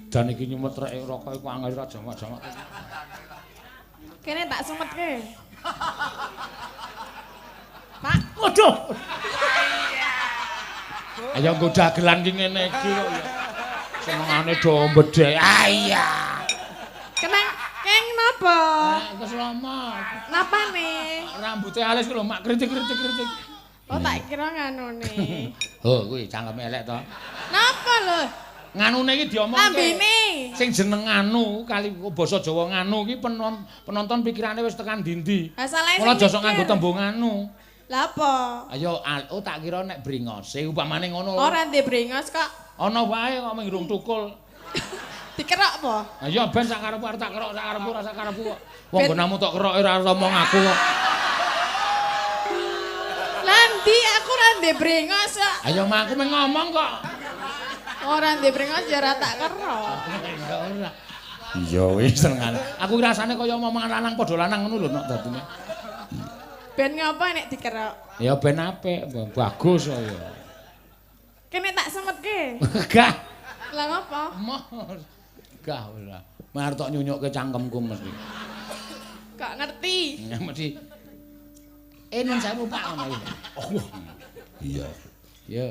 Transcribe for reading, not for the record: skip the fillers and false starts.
Dan iki nyumetreke rokok iku angel ra jamak-jamak. Kene tak semetke. Pak, Waduh. Ayo nggo dagelan ki ngene iki kok ya. Senengane do mbedhek. Iya. Keng napa? Keslamet. Napa nih? Rambute alis ku lho mak kritik-kritik. Oh tak kira nganune. Oh kuwi cangkeme elek to. Napa lho? Nganune iki diomongke. Lambene. Sing jeneng nganu kali basa Jawa nganu iki penonton pikirane wis tekan ndi-ndi. Asale Mula aja sok nganggo tembung nganu. Lah apa? Ayo oh tak kira nek brengose upamane ngono. Ora ndek brengos kok. Ana wae kok mung tukul. Dikerok apa? Ha iya ben sak karepku arep tak kerok sak karepku ora sak karepku kok. Wong nggonamu tok keroke ora ngomong aku kok. Landi aku ora ndek brengos kok. Ayo mak aku mung ngomong kok. Ora ndek brengos ya ora tak kerok. Ya ora. Iya wis senengan. Aku rasane kaya omongan lanang padha lanang ngono lho nek dadine. Ben ngapa nek dikerok? Ya ben apik, bagus kok ya. Kene tak semetke. Gah. Lah ngapa? Mos. Gah ora. Mar tok nyunyukke cangkemku mesti. Gak ngerti. Ya mesti. Nun sewu Pak ngono iki. Oh. Iya. Ya.